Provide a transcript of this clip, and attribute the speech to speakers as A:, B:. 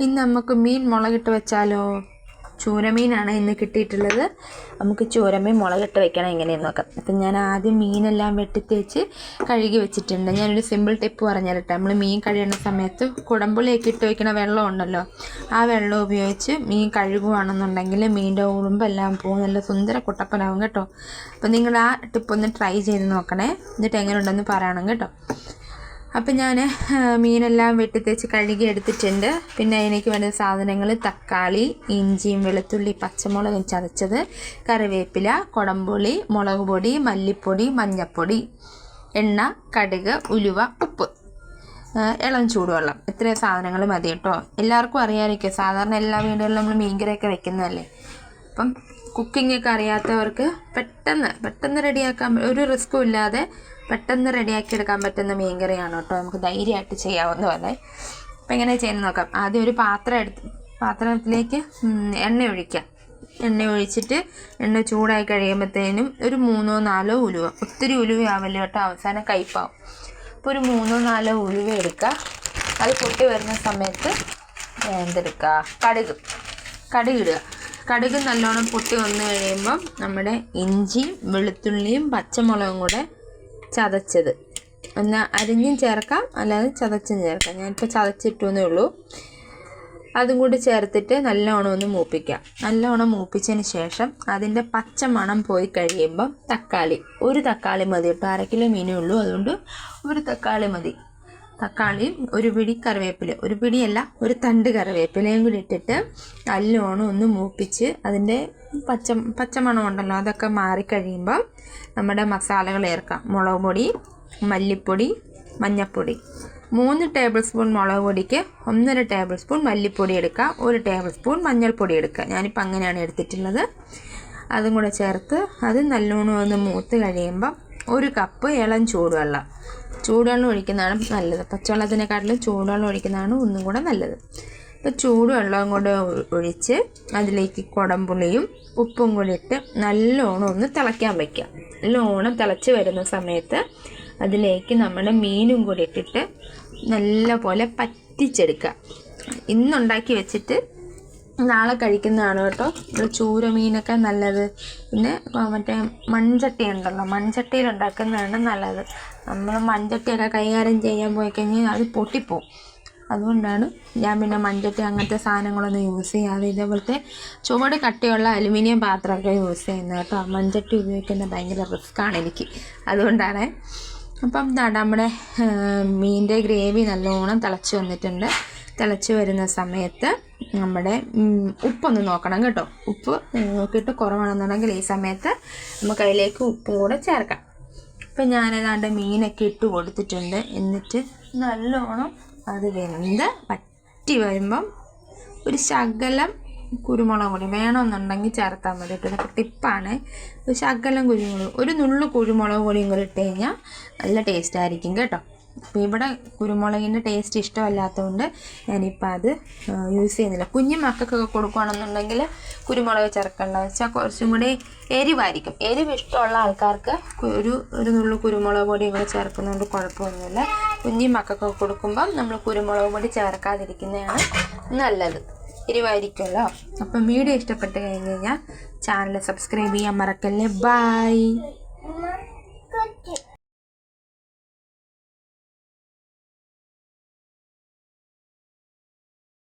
A: ഇന്ന് നമുക്ക് മീൻ മുളകിട്ട് വെച്ചാലോ? ചൂരമീനാണ് ഇന്ന് കിട്ടിയിട്ടുള്ളത്. നമുക്ക് ചൂരമീൻ മുളകിട്ട് വെക്കണം എങ്ങനെയെന്ന് നോക്കാം. അപ്പം ഞാൻ ആദ്യം മീനെല്ലാം വെട്ടിത്തേച്ച് കഴുകി വെച്ചിട്ടുണ്ട്. ഞാനൊരു സിമ്പിൾ ടിപ്പ് പറഞ്ഞുതരട്ടെ. നമ്മൾ മീൻ കഴുകുന്ന സമയത്ത് കുടമ്പുളിയൊക്കെ ഇട്ട് വയ്ക്കുന്ന വെള്ളം ഉണ്ടല്ലോ, ആ വെള്ളം ഉപയോഗിച്ച് മീൻ കഴുകുകയാണെന്നുണ്ടെങ്കിൽ മീനിൻ്റെ ഉറുമ്പെല്ലാം പോകും, നല്ല സുന്ദര കുട്ടപ്പനാവും കേട്ടോ. അപ്പം നിങ്ങൾ ആ ടിപ്പ് ഒന്ന് ട്രൈ ചെയ്ത് നോക്കണേ, എന്നിട്ട് എങ്ങനെ ഉണ്ടെന്ന് പറയണം കേട്ടോ. അപ്പം ഞാൻ മീനെല്ലാം വെട്ടിത്തേച്ച് കഴുകി എടുത്തിട്ടുണ്ട്. പിന്നെ അതിലേക്ക് വേണ്ട സാധനങ്ങൾ: തക്കാളി, ഇഞ്ചിയും വെളുത്തുള്ളി, പച്ചമുളകും ചതച്ചത്, കറിവേപ്പില, കുടംപുളി, മുളക് പൊടി, മല്ലിപ്പൊടി, മഞ്ഞൾപ്പൊടി, എണ്ണ, കടുക്, ഉലുവ, ഉപ്പ്, ഇളം ചൂടുവെള്ളം. ഇത്രയും സാധനങ്ങൾ മതി കേട്ടോ. എല്ലാവർക്കും അറിയാമായിരിക്കും, സാധാരണ എല്ലാ വീടുകളിലും നമ്മൾ മീൻകറിയൊക്കെ വെക്കുന്നതല്ലേ. അപ്പം കുക്കിംഗ് ഒക്കെ അറിയാത്തവർക്ക് പെട്ടെന്ന് റെഡിയാക്കാൻ, ഒരു റിസ്ക്കും ഇല്ലാതെ പെട്ടെന്ന് റെഡിയാക്കി എടുക്കാൻ പറ്റുന്ന മീൻകറിയാണ് കേട്ടോ. നമുക്ക് ധൈര്യമായിട്ട് ചെയ്യാവുന്ന പോലെ. അപ്പം എങ്ങനെ ചെയ്യുന്നത് നോക്കാം. ആദ്യം ഒരു പാത്രത്തിലേക്ക് എണ്ണ ഒഴിക്കാം. എണ്ണ ഒഴിച്ചിട്ട് എണ്ണ ചൂടായി കഴിയുമ്പോഴത്തേനും ഒരു 3-4 ഉലുവ, ഒത്തിരി ഉലുവയാവില്ല കേട്ടോ, അവസാനം കയ്പ്പാവും. അപ്പോൾ ഒരു 3-4 ഉലുവ എടുക്കുക. അത് പൊട്ടി വരുന്ന സമയത്ത് എന്തെടുക്കുക, കടുക് ഇടുക. കടുക് നല്ലോണം പൊട്ടി വന്നു കഴിയുമ്പം നമ്മുടെ ഇഞ്ചിയും വെളുത്തുള്ളിയും പച്ചമുളകും കൂടെ ചതച്ചത്, എന്നാൽ അരിഞ്ഞും ചേർക്കാം, അല്ലാതെ ചതച്ചും ചേർക്കാം. ഞാനിപ്പോൾ ചതച്ചിട്ടു എന്നേ ഉള്ളൂ. അതും കൂടി ചേർത്തിട്ട് നല്ലോണം ഒന്ന് മൂപ്പിക്കാം. നല്ലോണം മൂപ്പിച്ചതിന് ശേഷം അതിൻ്റെ പച്ച മണം പോയി കഴിയുമ്പം ഒരു തക്കാളി മതി കേട്ടോ. 1/2 കിലോ മീനേ ഉള്ളൂ, അതുകൊണ്ട് ഒരു തക്കാളി മതി. തക്കാളിയും ഒരു പിടി കറിവേപ്പില, ഒരു പിടിയല്ല, ഒരു തണ്ട് കറിവേപ്പിലയും കൂടി ഇട്ടിട്ട് നല്ലോണം ഒന്ന് മൂപ്പിച്ച് അതിൻ്റെ പച്ചമണം ഉണ്ടല്ലോ അതൊക്കെ മാറിക്കഴിയുമ്പോൾ നമ്മുടെ മസാലകൾ ചേർക്കാം. മുളക് പൊടി, മല്ലിപ്പൊടി, മഞ്ഞൾപ്പൊടി. 3 ടേബിൾ സ്പൂൺ മുളക് പൊടിക്ക് 1.5 ടേബിൾ സ്പൂൺ മല്ലിപ്പൊടി എടുക്കുക, 1 ടേബിൾ സ്പൂൺ മഞ്ഞൾപ്പൊടി എടുക്കുക. ഞാനിപ്പോൾ അങ്ങനെയാണ് എടുത്തിട്ടുള്ളത്. അതും കൂടെ ചേർത്ത് അത് നല്ലോണം ഒന്ന് മൂത്ത് കഴിയുമ്പം 1 കപ്പ് ഇളം ചൂടുവെള്ളം ഒഴിക്കുന്നതാണ് നല്ലത്. പച്ചവെള്ളത്തിനെക്കാട്ടിലും ചൂടുവെള്ളം ഒഴിക്കുന്നതാണ് ഒന്നും കൂടെ നല്ലത്. അപ്പോൾ ചൂടുവെള്ളം കൂടെ ഒഴിച്ച് അതിലേക്ക് കുടംപുളിയും ഉപ്പും കൂടി ഇട്ട് നല്ലോണം ഒന്ന് തിളയ്ക്കാൻ വയ്ക്കുക. നല്ലോണം തിളച്ച് വരുന്ന സമയത്ത് അതിലേക്ക് നമ്മുടെ മീനും കൂടി ഇട്ടിട്ട് നല്ല പോലെ പറ്റിച്ചെടുക്കുക. ഇന്നുണ്ടാക്കി വെച്ചിട്ട് നാളെ കഴിക്കുന്നതാണ് കേട്ടോ. ചൂര മീനൊക്കെ നല്ലത്. പിന്നെ മറ്റേ മൺചട്ടി ഉണ്ടല്ലോ, മൺചട്ടിയിൽ ഉണ്ടാക്കുന്നതാണ് നല്ലത്. നമ്മൾ മൺചട്ടിയൊക്കെ കൈകാര്യം ചെയ്യാൻ പോയി കഴിഞ്ഞാൽ അത് പൊട്ടിപ്പോവും. അതുകൊണ്ടാണ് ഞാൻ പിന്നെ മൺചട്ടി അങ്ങനത്തെ സാധനങ്ങളൊന്നും യൂസ് ചെയ്യാതെ ഇതേപോലത്തെ ചുവട് കട്ടിയുള്ള അലുമിനിയം പാത്രമൊക്കെ യൂസ് ചെയ്യുന്നത് കേട്ടോ. മൺചട്ടി ഉപയോഗിക്കുന്നത് ഭയങ്കര റിസ്ക്കാണ് എനിക്ക്, അതുകൊണ്ടാണ്. അപ്പം നമ്മുടെ മീനിൻ്റെ ഗ്രേവി നല്ലോണം തിളച്ച് വന്നിട്ടുണ്ട്. തിളച്ച് വരുന്ന സമയത്ത് നമ്മുടെ ഉപ്പൊന്ന് നോക്കണം കേട്ടോ. ഉപ്പ് നോക്കിയിട്ട് കുറവാണെന്നുണ്ടെങ്കിൽ ഈ സമയത്ത് നമുക്ക് അതിലേക്ക് ഉപ്പും കൂടെ ചേർക്കാം. അപ്പം ഞാനേതാണ്ട് മീനൊക്കെ ഇട്ട് കൊടുത്തിട്ടുണ്ട്. എന്നിട്ട് നല്ലോണം അത് വെന്ത് പറ്റി വരുമ്പം ഒരു ശകലം കുരുമുളക് പൊടി വേണമെന്നുണ്ടെങ്കിൽ ചേർത്താൽ മതി കേട്ടോ. ഇതൊക്കെ ടിപ്പാണ്. ഒരു ശകലം കുരുമുളക്, ഒരു നുള്ളു കുരുമുളക് പൊടിയും കൂടി ഇട്ട് കഴിഞ്ഞാൽ നല്ല ടേസ്റ്റ് ആയിരിക്കും കേട്ടോ. അപ്പോൾ ഇവിടെ കുരുമുളകിൻ്റെ ടേസ്റ്റ് ഇഷ്ടമല്ലാത്തതുകൊണ്ട് ഞാനിപ്പോൾ അത് യൂസ് ചെയ്യുന്നില്ല. കുഞ്ഞു മക്കൾക്കൊക്കെ കൊടുക്കുകയാണെന്നുണ്ടെങ്കിൽ കുരുമുളക് ചേർക്കേണ്ട വെച്ചാൽ കുറച്ചും കൂടി എരിവായിരിക്കും. എരിവ് ഇഷ്ടമുള്ള ആൾക്കാർക്ക് ഒരു നുള്ളു കുരുമുളക് പൊടി ഇവിടെ ചേർക്കുന്നതുകൊണ്ട് കുഴപ്പമൊന്നുമില്ല. കുഞ്ഞു മക്കൾക്കൊക്കെ കൊടുക്കുമ്പം നമ്മൾ കുരുമുളക് പൊടി ചേർക്കാതിരിക്കുന്നതാണ് നല്ലത്, എരിവായിരിക്കുമല്ലോ. അപ്പം വീഡിയോ ഇഷ്ടപ്പെട്ട് കഴിഞ്ഞ് കഴിഞ്ഞാൽ ചാനൽ സബ്സ്ക്രൈബ് ചെയ്യാൻ മറക്കല്ലേ. ബൈ.